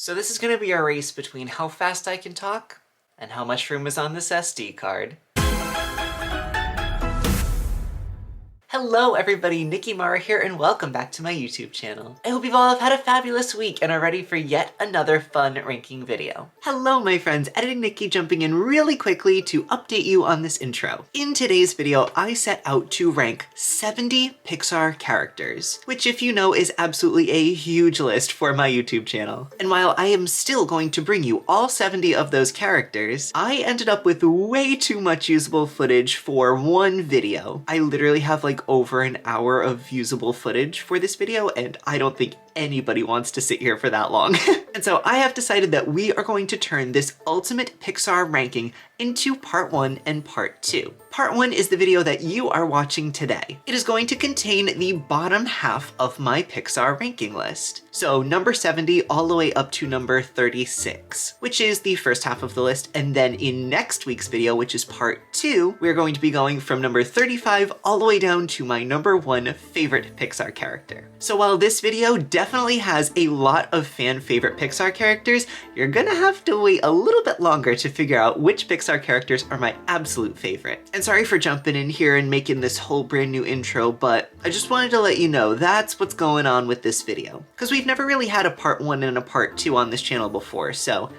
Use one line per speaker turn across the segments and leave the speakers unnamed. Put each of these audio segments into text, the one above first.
So this is going to be a race between how fast I can talk and how much room is on this SD card. Hello everybody, Nicky Marra here and welcome back to my YouTube channel. I hope you've all had a fabulous week and are ready for yet another fun ranking video. Hello my friends, Editing Nicky jumping in really quickly to update you on this intro. In today's video, I set out to rank 70 Pixar characters, which if you know is absolutely a huge list for my YouTube channel. And while I am still going to bring you all 70 of those characters, I ended up with way too much usable footage for one video. I literally have like over an hour of usable footage for this video, and I don't think anybody wants to sit here for that long. And so I have decided that we are going to turn this ultimate Pixar ranking into part 1 and part 2. Part 1 is the video that you are watching today. It is going to contain the bottom half of my Pixar ranking list. So number 70 all the way up to number 36, which is the first half of the list. And then in next week's video, which is part 2, we're going to be going from number 35 all the way down to my number 1 favorite Pixar character. So while this video definitely has a lot of fan favorite Pixar characters, you're gonna have to wait a little bit longer to figure out which Pixar characters are my absolute favorite. And sorry for jumping in here and making this whole brand new intro, but I just wanted to let you know that's what's going on with this video. Because we've never really had a part 1 and a part 2 on this channel before, so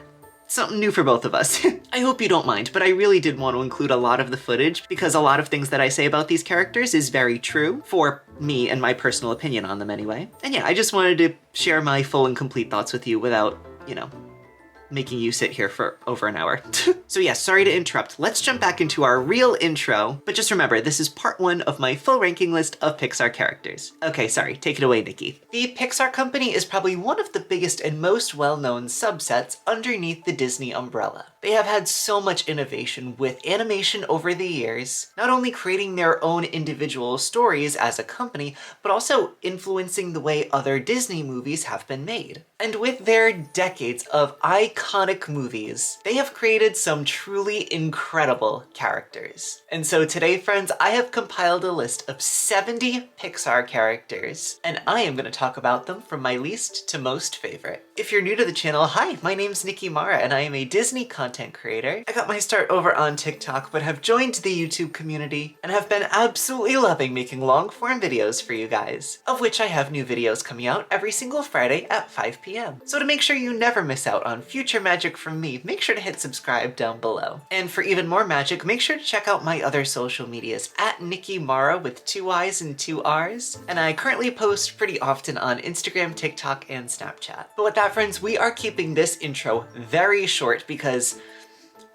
something new for both of us. I hope you don't mind, but I really did want to include a lot of the footage because a lot of things that I say about these characters is very true, for me and my personal opinion on them anyway. And yeah, I just wanted to share my full and complete thoughts with you without, you know, making you sit here for over an hour. So yeah, sorry to interrupt. Let's jump back into our real intro, but just remember, this is part 1 of my full ranking list of Pixar characters. Okay, sorry, take it away, Nicky. The Pixar company is probably one of the biggest and most well-known subsets underneath the Disney umbrella. They have had so much innovation with animation over the years, not only creating their own individual stories as a company, but also influencing the way other Disney movies have been made. And with their decades of iconic movies, they have created some truly incredible characters. And so today, friends, I have compiled a list of 70 Pixar characters, and I am going to talk about them from my least to most favorite. If you're new to the channel, hi, my name's Nicky Marra, and I am a Disney content creator. I got my start over on TikTok, but have joined the YouTube community and have been absolutely loving making long-form videos for you guys, of which I have new videos coming out every single Friday at 5 p.m. So to make sure you never miss out on future magic from me, make sure to hit subscribe down below. And for even more magic, make sure to check out my other social medias at Nicky Marra with 2 I's and 2 R's. And I currently post pretty often on Instagram, TikTok, and Snapchat. But with that, friends, we are keeping this intro very short because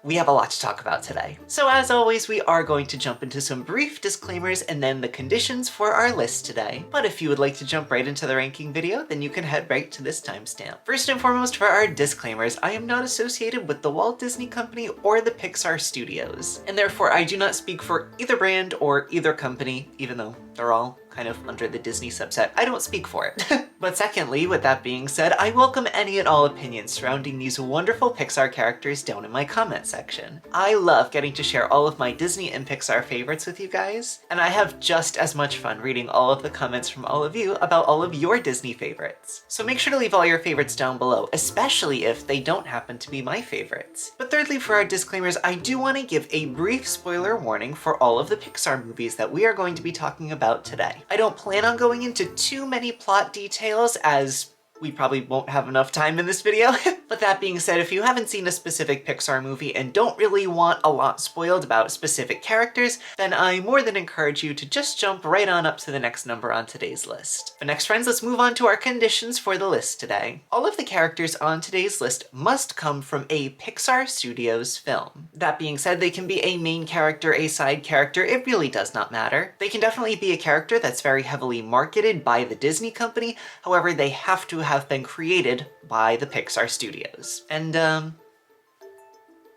we have a lot to talk about today. So as always, we are going to jump into some brief disclaimers and then the conditions for our list today. But if you would like to jump right into the ranking video, then you can head right to this timestamp. First and foremost, for our disclaimers, I am not associated with the Walt Disney Company or the Pixar Studios, and therefore I do not speak for either brand or either company, even though they're all kind of under the Disney subset. I don't speak for it. But secondly, with that being said, I welcome any and all opinions surrounding these wonderful Pixar characters down in my comment section. I love getting to share all of my Disney and Pixar favorites with you guys, and I have just as much fun reading all of the comments from all of you about all of your Disney favorites. So make sure to leave all your favorites down below, especially if they don't happen to be my favorites. But thirdly, for our disclaimers, I do want to give a brief spoiler warning for all of the Pixar movies that we are going to be talking about today. I don't plan on going into too many plot details as we probably won't have enough time in this video. But that being said, if you haven't seen a specific Pixar movie and don't really want a lot spoiled about specific characters, then I more than encourage you to just jump right on up to the next number on today's list. But next, friends, let's move on to our conditions for the list today. All of the characters on today's list must come from a Pixar Studios film. That being said, they can be a main character, a side character, it really does not matter. They can definitely be a character that's very heavily marketed by the Disney company, however, they have to have been created by the Pixar Studios. And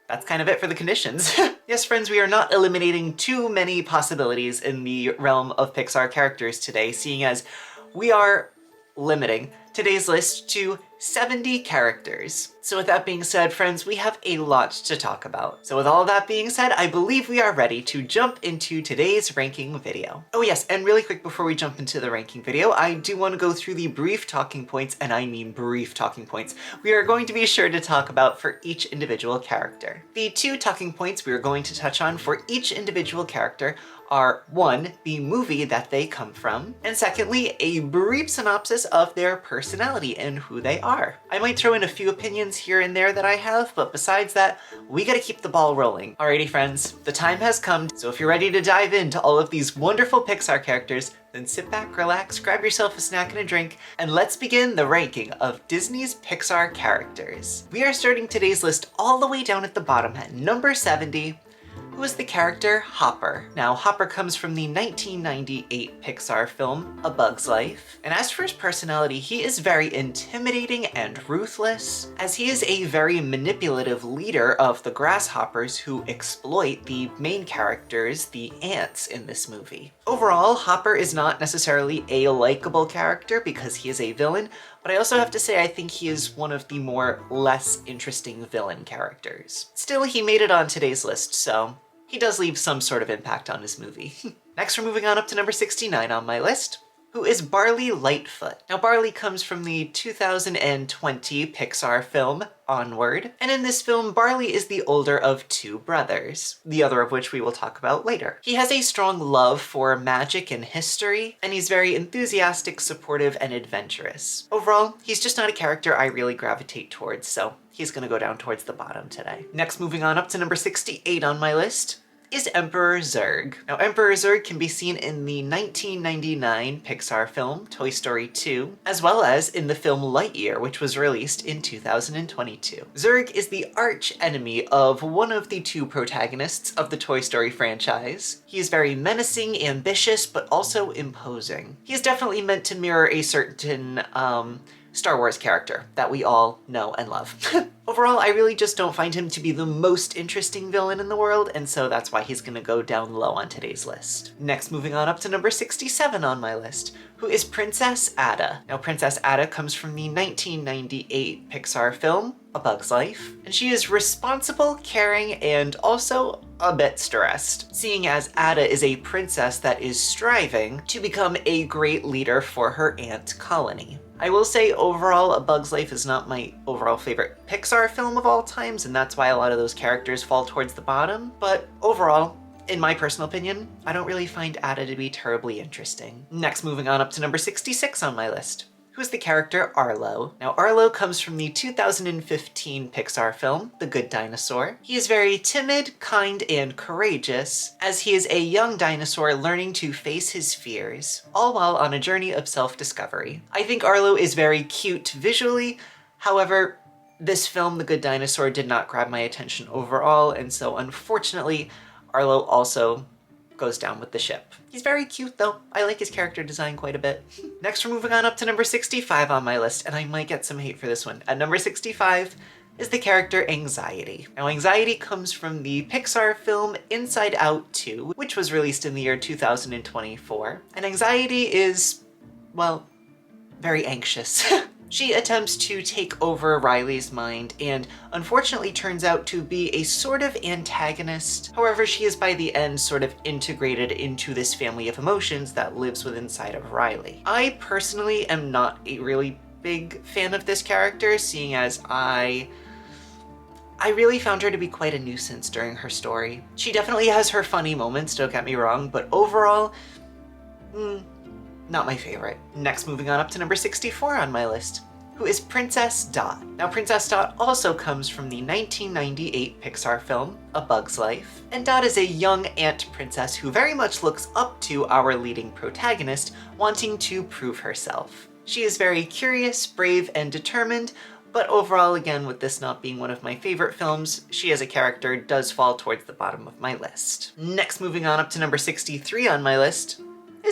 that's kind of it for the conditions. Yes, friends, we are not eliminating too many possibilities in the realm of Pixar characters today, seeing as we are limiting today's list to 70 characters. So with that being said, friends, we have a lot to talk about. So with all that being said, I believe we are ready to jump into today's ranking video. Oh yes, and really quick before we jump into the ranking video, I do want to go through the brief talking points, and I mean brief talking points, we are going to be sure to talk about for each individual character. The 2 talking points we are going to touch on for each individual character are 1, the movie that they come from, and secondly, a brief synopsis of their personality and who they are. I might throw in a few opinions here and there that I have, but besides that, we gotta keep the ball rolling. Alrighty friends, the time has come, so if you're ready to dive into all of these wonderful Pixar characters, then sit back, relax, grab yourself a snack and a drink, and let's begin the ranking of Disney's Pixar characters. We are starting today's list all the way down at the bottom at number 70, who is the character Hopper. Now, Hopper comes from the 1998 Pixar film, A Bug's Life. And as for his personality, he is very intimidating and ruthless, as he is a very manipulative leader of the grasshoppers who exploit the main characters, the ants, in this movie. Overall, Hopper is not necessarily a likable character because he is a villain, but I also have to say I think he is one of the less interesting villain characters. Still, he made it on today's list, so he does leave some sort of impact on this movie. Next, we're moving on up to number 69 on my list, who is Barley Lightfoot. Now, Barley comes from the 2020 Pixar film, Onward, and in this film, Barley is the older of 2 brothers, the other of which we will talk about later. He has a strong love for magic and history, and he's very enthusiastic, supportive, and adventurous. Overall, he's just not a character I really gravitate towards, so he's gonna go down towards the bottom today. Next, moving on up to number 68 on my list, is Emperor Zurg. Now, Emperor Zurg can be seen in the 1999 Pixar film, Toy Story 2, as well as in the film Lightyear, which was released in 2022. Zurg is the arch enemy of one of the 2 protagonists of the Toy Story franchise. He is very menacing, ambitious, but also imposing. He is definitely meant to mirror a certain, Star Wars character that we all know and love. Overall, I really just don't find him to be the most interesting villain in the world, and so that's why he's gonna go down low on today's list. Next, moving on up to number 67 on my list, who is Princess Ada. Now, Princess Ada comes from the 1998 Pixar film, A Bug's Life, and she is responsible, caring, and also a bit stressed, seeing as Ada is a princess that is striving to become a great leader for her ant colony. I will say overall, A Bug's Life is not my overall favorite Pixar film of all times, and that's why a lot of those characters fall towards the bottom, but overall, in my personal opinion, I don't really find Ada to be terribly interesting. Next, moving on up to number 66 on my list, who is the character Arlo. Now, Arlo comes from the 2015 Pixar film, The Good Dinosaur. He is very timid, kind, and courageous, as he is a young dinosaur learning to face his fears, all while on a journey of self-discovery. I think Arlo is very cute visually, however, this film, The Good Dinosaur, did not grab my attention overall, and so unfortunately, Arlo also goes down with the ship. He's very cute though. I like his character design quite a bit. Next, we're moving on up to number 65 on my list, and I might get some hate for this one. At number 65 is the character Anxiety. Now, Anxiety comes from the Pixar film Inside Out 2, which was released in the year 2024. And Anxiety is, well, very anxious. She attempts to take over Riley's mind and unfortunately turns out to be a sort of antagonist. However, she is by the end sort of integrated into this family of emotions that lives within inside of Riley. I personally am not a really big fan of this character, seeing as I really found her to be quite a nuisance during her story. She definitely has her funny moments, don't get me wrong, but overall, not my favorite. Next, moving on up to number 64 on my list, who is Princess Dot. Now, Princess Dot also comes from the 1998 Pixar film, A Bug's Life, and Dot is a young ant princess who very much looks up to our leading protagonist, wanting to prove herself. She is very curious, brave, and determined, but overall, again, with this not being one of my favorite films, she as a character does fall towards the bottom of my list. Next, moving on up to number 63 on my list,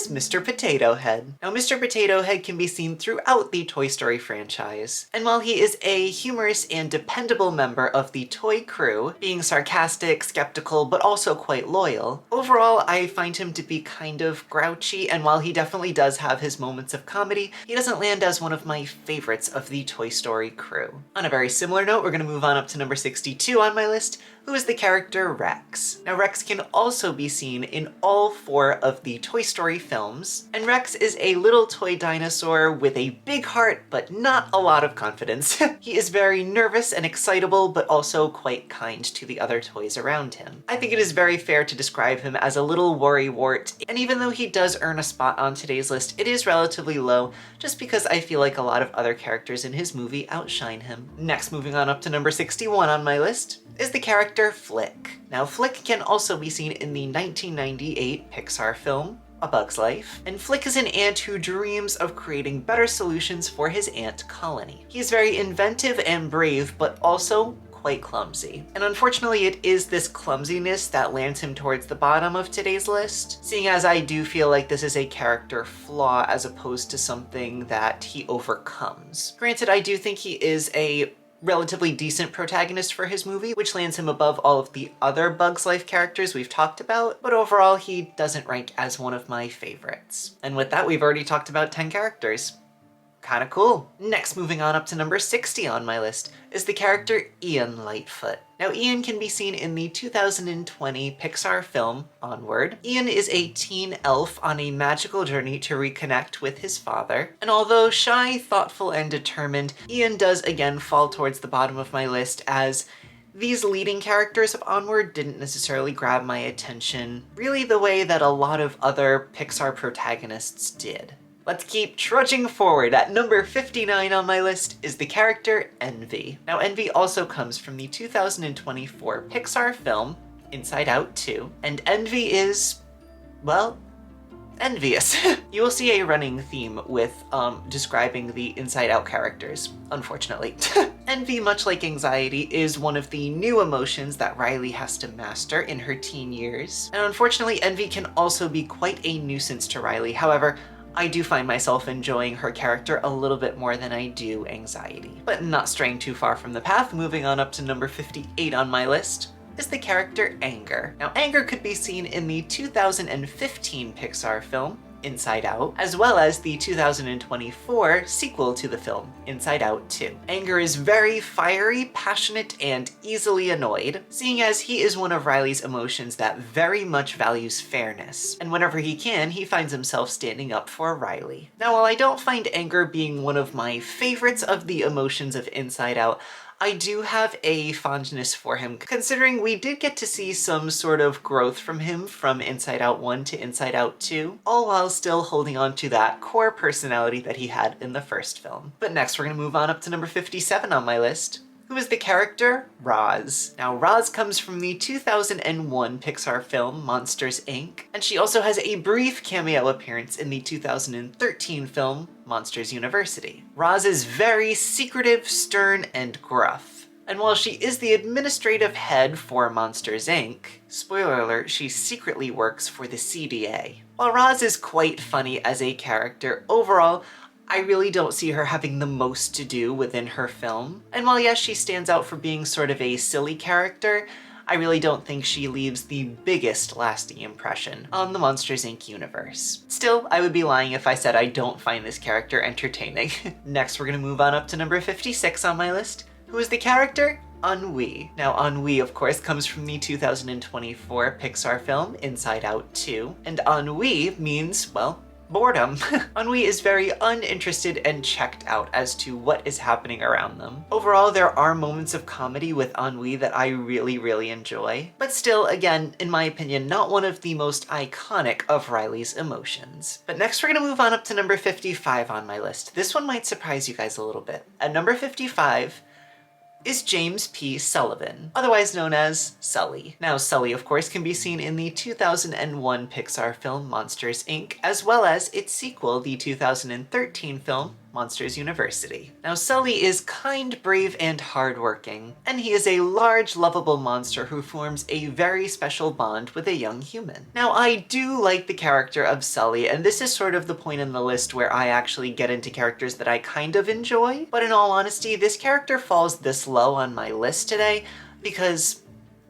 is Mr. Potato Head. Now, Mr. Potato Head can be seen throughout the Toy Story franchise, and while he is a humorous and dependable member of the toy crew, being sarcastic, skeptical, but also quite loyal, overall I find him to be kind of grouchy, and while he definitely does have his moments of comedy, he doesn't land as one of my favorites of the Toy Story crew. On a very similar note, we're gonna move on up to number 62 on my list, who is the character Rex. Now, Rex can also be seen in all 4 of the Toy Story films, and Rex is a little toy dinosaur with a big heart, but not a lot of confidence. He is very nervous and excitable, but also quite kind to the other toys around him. I think it is very fair to describe him as a little worrywart, and even though he does earn a spot on today's list, it is relatively low, just because I feel like a lot of other characters in his movie outshine him. Next, moving on up to number 61 on my list, is the character Flick. Now, Flick can also be seen in the 1998 Pixar film, A Bug's Life, and Flick is an ant who dreams of creating better solutions for his ant colony. He's very inventive and brave, but also quite clumsy. And unfortunately, it is this clumsiness that lands him towards the bottom of today's list, seeing as I do feel like this is a character flaw as opposed to something that he overcomes. Granted, I do think he is a relatively decent protagonist for his movie, which lands him above all of the other Bugs Life characters we've talked about, but overall he doesn't rank as one of my favorites. And with that, we've already talked about 10 characters. Kinda cool. Next, moving on up to number 60 on my list, is the character Ian Lightfoot. Now, Ian can be seen in the 2020 Pixar film, Onward. Ian is a teen elf on a magical journey to reconnect with his father, and although shy, thoughtful, and determined, Ian does again fall towards the bottom of my list, as these leading characters of Onward didn't necessarily grab my attention really the way that a lot of other Pixar protagonists did. Let's keep trudging forward. At number 59 on my list is the character Envy. Now, Envy also comes from the 2024 Pixar film, Inside Out 2, and Envy is, well, envious. You will see a running theme with describing the Inside Out characters, unfortunately. Envy, much like anxiety, is one of the new emotions that Riley has to master in her teen years. And unfortunately, Envy can also be quite a nuisance to Riley. However, I do find myself enjoying her character a little bit more than I do anxiety. But not straying too far from the path, moving on up to number 58 on my list, is the character Anger. Now, Anger could be seen in the 2015 Pixar film, Inside Out, as well as the 2024 sequel to the film, Inside Out 2. Anger is very fiery, passionate, and easily annoyed, seeing as he is one of Riley's emotions that very much values fairness, and whenever he can, he finds himself standing up for Riley. Now, while I don't find anger being one of my favorites of the emotions of Inside Out, I do have a fondness for him, considering we did get to see some sort of growth from him from Inside Out 1 to Inside Out 2, all while still holding on to that core personality that he had in the first film. But next, we're gonna move on up to number 57 on my list, who is the character Roz. Now, Roz comes from the 2001 Pixar film Monsters, Inc., and she also has a brief cameo appearance in the 2013 film Monsters University. Roz is very secretive, stern, and gruff. And while she is the administrative head for Monsters, Inc., spoiler alert, she secretly works for the CDA. While Roz is quite funny as a character, overall, I really don't see her having the most to do within her film. And while yes, she stands out for being sort of a silly character, I really don't think she leaves the biggest lasting impression on the Monsters, Inc. universe. Still, I would be lying if I said I don't find this character entertaining. Next, we're gonna move on up to number 56 on my list, who is the character Ennui. Now, Ennui, of course, comes from the 2024 Pixar film Inside Out 2, and ennui means, well, boredom. Ennui is very uninterested and checked out as to what is happening around them. Overall, there are moments of comedy with Ennui that I really enjoy, but still, again, in my opinion, not one of the most iconic of Riley's emotions. But next, we're gonna move on up to number 55 on my list. This one might surprise you guys a little bit. At number 55, is James P. Sullivan, otherwise known as Sully. Now, Sully, of course, can be seen in the 2001 Pixar film Monsters, Inc., as well as its sequel, the 2013 film Monsters University. Now, Sully is kind, brave, and hardworking, and he is a large, lovable monster who forms a very special bond with a young human. Now, I do like the character of Sully, and this is sort of the point in the list where I actually get into characters that I kind of enjoy, but in all honesty, this character falls this low on my list today because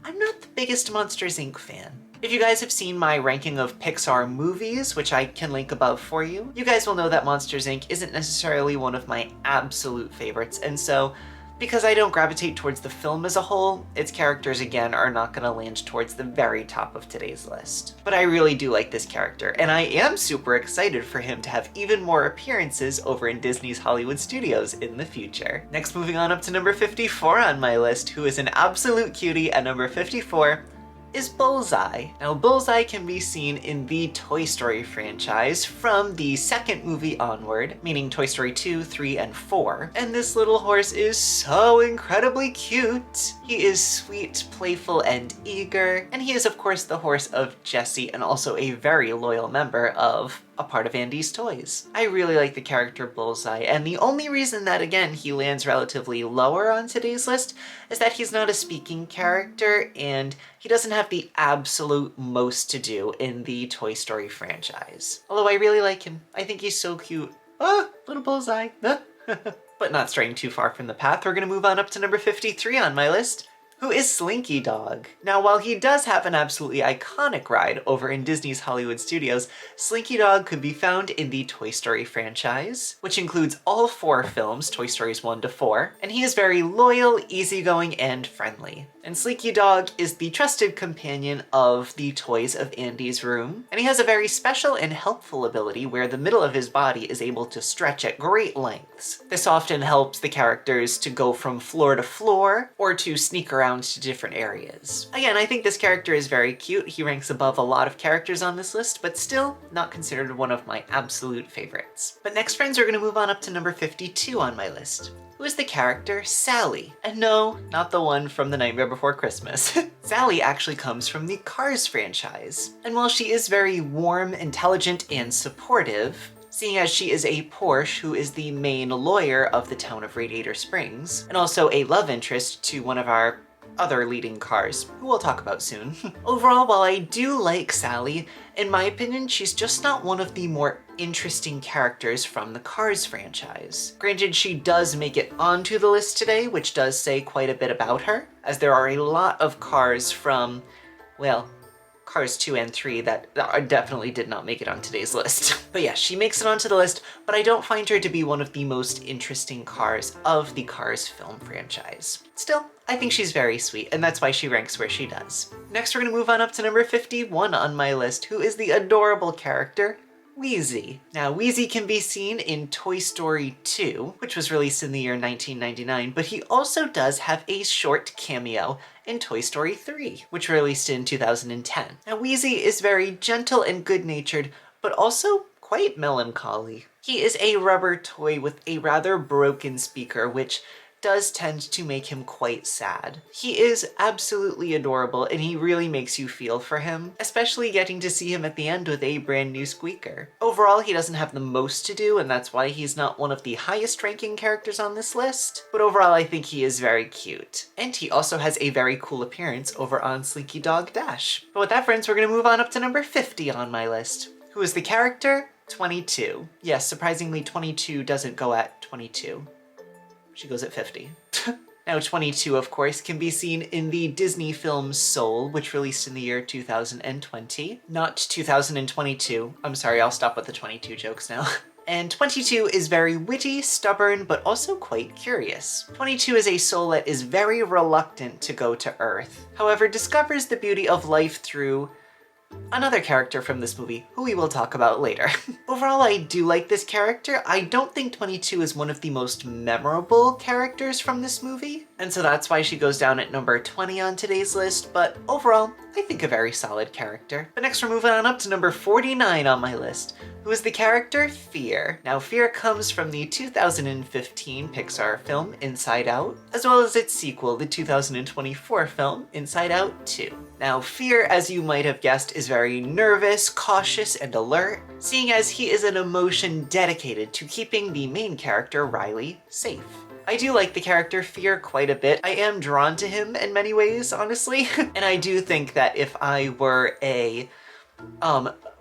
I'm not the biggest Monsters, Inc. fan. If you guys have seen my ranking of Pixar movies, which I can link above for you, you guys will know that Monsters, Inc. isn't necessarily one of my absolute favorites, and so because I don't gravitate towards the film as a whole, its characters again are not going to land towards the very top of today's list. But I really do like this character, and I am super excited for him to have even more appearances over in Disney's Hollywood Studios in the future. Next, moving on up to number 54 on my list, who is an absolute cutie at number 54, is Bullseye. Now, Bullseye can be seen in the Toy Story franchise from the second movie onward, meaning Toy Story 2, 3, and 4. And this little horse is so incredibly cute. He is sweet, playful, and eager. And he is, of course, the horse of Jessie and also a very loyal member of a part of Andy's toys. I really like the character Bullseye, and the only reason that, again, he lands relatively lower on today's list is that he's not a speaking character, and he doesn't have the absolute most to do in the Toy Story franchise. Although I really like him. I think he's so cute. Ah, little Bullseye. But not straying too far from the path, we're gonna move on up to number 53 on my list, who is Slinky Dog. Now, while he does have an absolutely iconic ride over in Disney's Hollywood Studios, Slinky Dog could be found in the Toy Story franchise, which includes all 4 films, Toy Stories 1 to 4, and he is very loyal, easygoing, and friendly. And Slinky Dog is the trusted companion of the toys of Andy's room, and he has a very special and helpful ability where the middle of his body is able to stretch at great lengths. This often helps the characters to go from floor to floor, or to sneak around to different areas. Again, I think this character is very cute. He ranks above a lot of characters on this list, but still not considered one of my absolute favorites. But next, friends, we're gonna move on up to number 52 on my list, who is the character Sally. And no, not the one from The Nightmare Before Christmas. Sally actually comes from the Cars franchise. And while she is very warm, intelligent, and supportive, seeing as she is a Porsche who is the main lawyer of the town of Radiator Springs, and also a love interest to one of our other leading cars, who we'll talk about soon. Overall, while I do like Sally, in my opinion, she's just not one of the more interesting characters from the Cars franchise. Granted, she does make it onto the list today, which does say quite a bit about her, as there are a lot of cars from, well, Cars 2 and 3 that definitely did not make it on today's list. But yeah, she makes it onto the list, but I don't find her to be one of the most interesting cars of the Cars film franchise. Still, I think she's very sweet, and that's why she ranks where she does. Next, we're gonna move on up to number 51 on my list, who is the adorable character Wheezy. Now, Wheezy can be seen in Toy Story 2, which was released in the year 1999, but he also does have a short cameo in Toy Story 3, which were released in 2010. Now, Wheezy is very gentle and good-natured, but also quite melancholy. He is a rubber toy with a rather broken speaker, which does tend to make him quite sad. He is absolutely adorable, and he really makes you feel for him, especially getting to see him at the end with a brand new squeaker. Overall, he doesn't have the most to do, and that's why he's not one of the highest ranking characters on this list, but overall I think he is very cute. And he also has a very cool appearance over on Slinky Dog Dash. But with that, friends, we're gonna move on up to number 50 on my list, who is the character 22. Yes, surprisingly, 22 doesn't go at 22. She goes at 50. Now, 22, of course, can be seen in the Disney film Soul, which released in the year 2020. Not 2022. I'm sorry, I'll stop with the 22 jokes now. And 22 is very witty, stubborn, but also quite curious. 22 is a soul that is very reluctant to go to Earth. However, discovers the beauty of life through another character from this movie, who we will talk about later. Overall, I do like this character. I don't think 22 is one of the most memorable characters from this movie, And so that's why she goes down at number 20 on today's list, but overall, I think a very solid character. But next we're moving on up to number 49 on my list, who is the character Fear. Now, Fear comes from the 2015 Pixar film Inside Out, as well as its sequel, the 2024 film Inside Out 2. Now, Fear, as you might have guessed, is very nervous, cautious, and alert, seeing as he is an emotion dedicated to keeping the main character, Riley, safe. I do like the character Fear quite a bit. I am drawn to him in many ways, honestly. And I do think that if I were a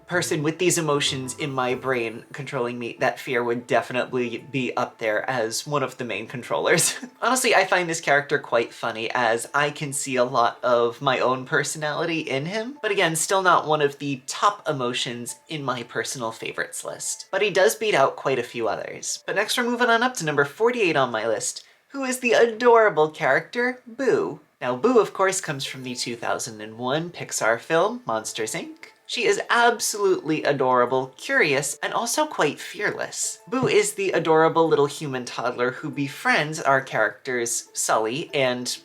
person with these emotions in my brain controlling me, that Fear would definitely be up there as one of the main controllers. Honestly, I find this character quite funny as I can see a lot of my own personality in him, but again, still not one of the top emotions in my personal favorites list. But he does beat out quite a few others. But next we're moving on up to number 48 on my list, who is the adorable character Boo. Now, Boo, of course, comes from the 2001 Pixar film Monsters, Inc. She is absolutely adorable, curious, and also quite fearless. Boo is the adorable little human toddler who befriends our characters Sully and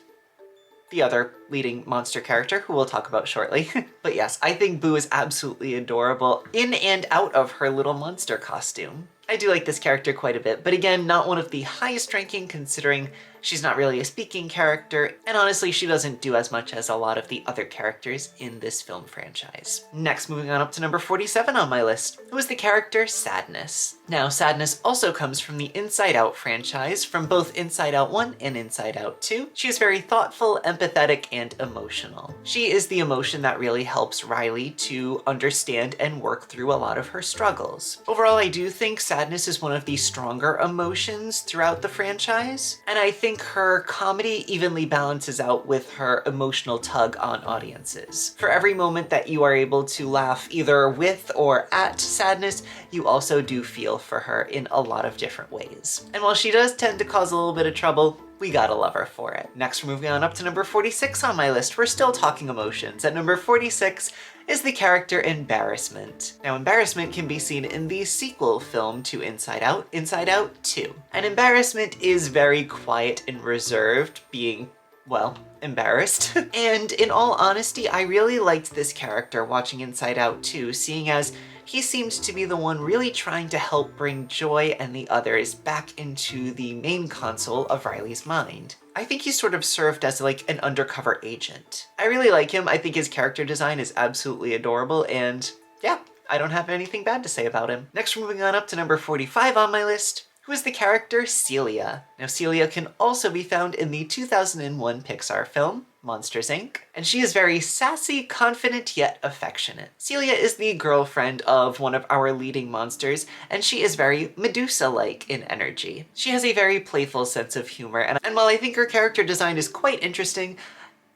the other leading monster character, who we'll talk about shortly. But yes, I think Boo is absolutely adorable in and out of her little monster costume. I do like this character quite a bit, but again, not one of the highest ranking considering she's not really a speaking character, and honestly, she doesn't do as much as a lot of the other characters in this film franchise. Next, moving on up to number 47 on my list, who is the character Sadness. Now, Sadness also comes from the Inside Out franchise, from both Inside Out 1 and Inside Out 2. She is very thoughtful, empathetic, and emotional. She is the emotion that really helps Riley to understand and work through a lot of her struggles. Overall, I do think Sadness is one of the stronger emotions throughout the franchise, and I think her comedy evenly balances out with her emotional tug on audiences. For every moment that you are able to laugh either with or at Sadness, you also do feel for her in a lot of different ways. And while she does tend to cause a little bit of trouble, we gotta love her for it. Next, we're moving on up to number 46 on my list. We're still talking emotions. At number 46 is the character Embarrassment. Now, Embarrassment can be seen in the sequel film to Inside Out 2. And Embarrassment is very quiet and reserved, being, well, embarrassed. And in all honesty, I really liked this character watching Inside Out 2, seeing as he seems to be the one really trying to help bring Joy and the others back into the main console of Riley's mind. I think he sort of served as like an undercover agent. I really like him. I think his character design is absolutely adorable, and yeah, I don't have anything bad to say about him. Next, we're moving on up to number 45 on my list, who is the character Celia. Now, Celia can also be found in the 2001 Pixar film Monsters, Inc. And she is very sassy, confident, yet affectionate. Celia is the girlfriend of one of our leading monsters, and she is very Medusa-like in energy. She has a very playful sense of humor, and while I think her character design is quite interesting,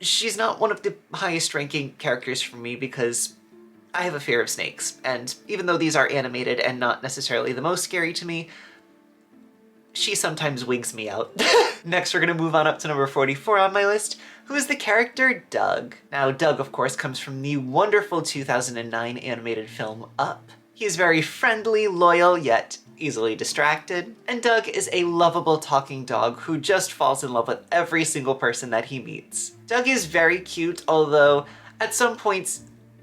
she's not one of the highest ranking characters for me because I have a fear of snakes, and even though these are animated and not necessarily the most scary to me, she sometimes wigs me out. Next, we're gonna move on up to number 44 on my list, who is the character Doug. Now, Doug, of course, comes from the wonderful 2009 animated film Up. He is very friendly, loyal, yet easily distracted. And Doug is a lovable talking dog who just falls in love with every single person that he meets. Doug is very cute, although at some points,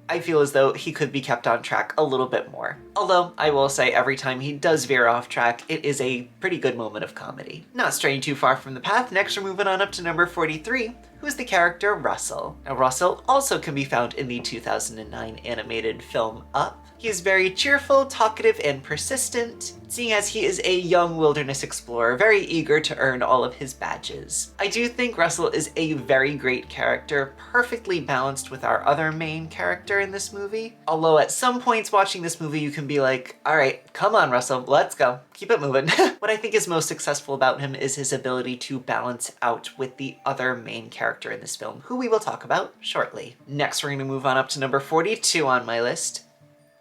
I feel as though he could be kept on track a little bit more. Although, I will say every time he does veer off track, it is a pretty good moment of comedy. Not straying too far from the path, next we're moving on up to number 43, who is the character Russell. Now, Russell also can be found in the 2009 animated film Up. He is very cheerful, talkative, and persistent, seeing as he is a young wilderness explorer, very eager to earn all of his badges. I do think Russell is a very great character, perfectly balanced with our other main character in this movie. Although at some points watching this movie, you can be like, all right, come on, Russell, let's go. Keep it moving. What I think is most successful about him is his ability to balance out with the other main character in this film, who we will talk about shortly. Next, we're going to move on up to number 42 on my list,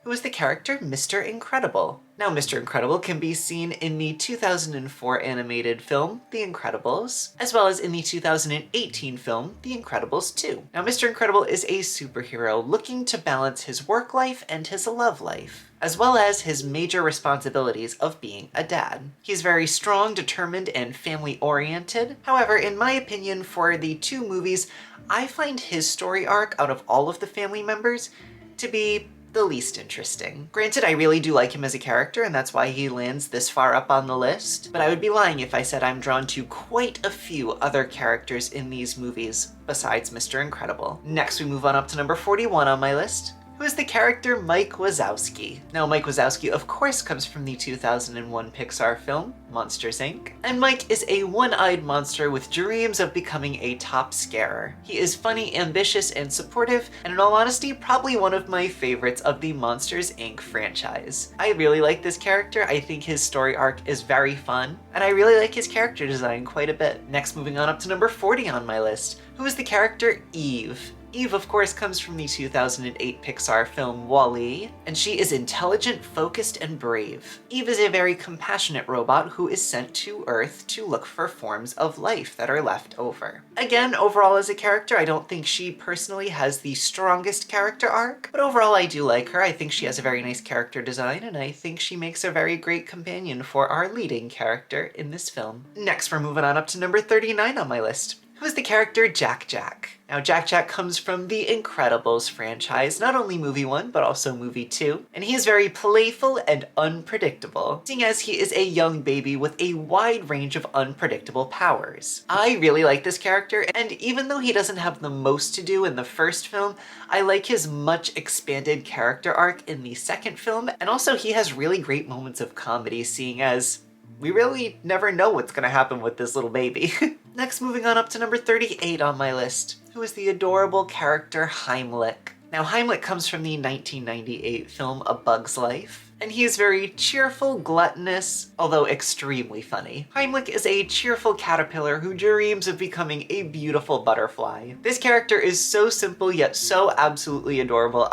who is the character Mr. Incredible. Now, Mr. Incredible can be seen in the 2004 animated film, The Incredibles, as well as in the 2018 film, The Incredibles 2. Now, Mr. Incredible is a superhero looking to balance his work life and his love life, as well as his major responsibilities of being a dad. He's very strong, determined, and family-oriented. However, in my opinion, for the two movies, I find his story arc out of all of the family members to be the least interesting. Granted, I really do like him as a character, and that's why he lands this far up on the list, but I would be lying if I said I'm drawn to quite a few other characters in these movies besides Mr. Incredible. Next, we move on up to number 41 on my list, who is the character Mike Wazowski. Now, Mike Wazowski, of course, comes from the 2001 Pixar film, Monsters, Inc. And Mike is a one-eyed monster with dreams of becoming a top scarer. He is funny, ambitious, and supportive, and in all honesty, probably one of my favorites of the Monsters, Inc. franchise. I really like this character. I think his story arc is very fun, and I really like his character design quite a bit. Next, moving on up to number 40 on my list, who is the character Eve. Eve, of course, comes from the 2008 Pixar film WALL-E, and she is intelligent, focused, and brave. Eve is a very compassionate robot who is sent to Earth to look for forms of life that are left over. Again, overall as a character, I don't think she personally has the strongest character arc, but overall I do like her. I think she has a very nice character design, and I think she makes a very great companion for our leading character in this film. Next, we're moving on up to number 39 on my list, who is the character Jack Jack. Now, Jack Jack comes from the Incredibles franchise, not only movie 1, but also movie 2, and he is very playful and unpredictable, seeing as he is a young baby with a wide range of unpredictable powers. I really like this character, and even though he doesn't have the most to do in the first film, I like his much expanded character arc in the second film, and also he has really great moments of comedy, seeing as we really never know what's gonna happen with this little baby. Next, moving on up to number 38 on my list, who is the adorable character Heimlich. Now, Heimlich comes from the 1998 film A Bug's Life, and he is very cheerful, gluttonous, although extremely funny. Heimlich is a cheerful caterpillar who dreams of becoming a beautiful butterfly. This character is so simple yet so absolutely adorable.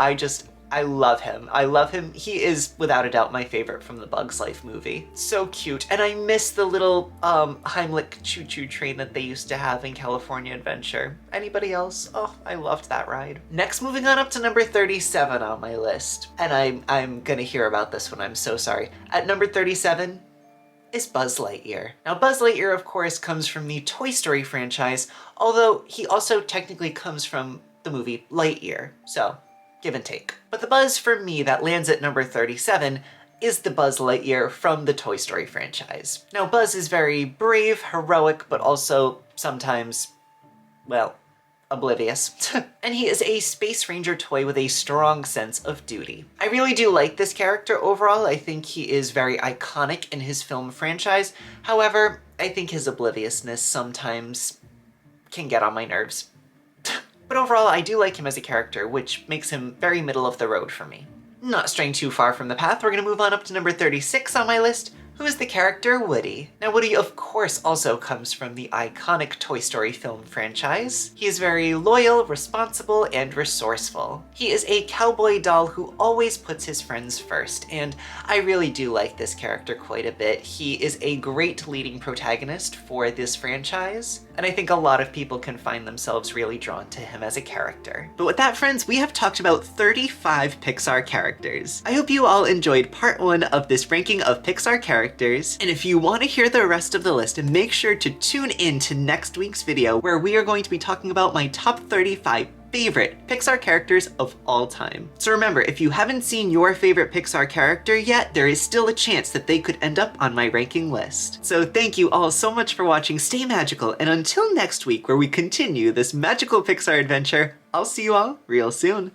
I love him. I love him. He is, without a doubt, my favorite from the Bug's Life movie. So cute. And I miss the little Heimlich choo-choo train that they used to have in California Adventure. Anybody else? Oh, I loved that ride. Next, moving on up to number 37 on my list. And I'm gonna hear about this one, I'm so sorry. At number 37 is Buzz Lightyear. Now, Buzz Lightyear, of course, comes from the Toy Story franchise, although he also technically comes from the movie Lightyear, so give and take. But the Buzz for me that lands at number 37 is the Buzz Lightyear from the Toy Story franchise. Now, Buzz is very brave, heroic, but also sometimes, well, oblivious. And he is a Space Ranger toy with a strong sense of duty. I really do like this character overall. I think he is very iconic in his film franchise. However, I think his obliviousness sometimes can get on my nerves. But overall, I do like him as a character, which makes him very middle of the road for me. Not straying too far from the path, we're gonna move on up to number 36 on my list, who is the character Woody. Now, Woody, of course, also comes from the iconic Toy Story film franchise. He is very loyal, responsible, and resourceful. He is a cowboy doll who always puts his friends first, and I really do like this character quite a bit. He is a great leading protagonist for this franchise, and I think a lot of people can find themselves really drawn to him as a character. But with that, friends, we have talked about 35 Pixar characters. I hope you all enjoyed part 1 of this ranking of Pixar characters, and if you want to hear the rest of the list, make sure to tune in to next week's video where we are going to be talking about my top 35 favorite Pixar characters of all time. So remember, if you haven't seen your favorite Pixar character yet, there is still a chance that they could end up on my ranking list. So thank you all so much for watching, stay magical, and until next week where we continue this magical Pixar adventure, I'll see you all real soon.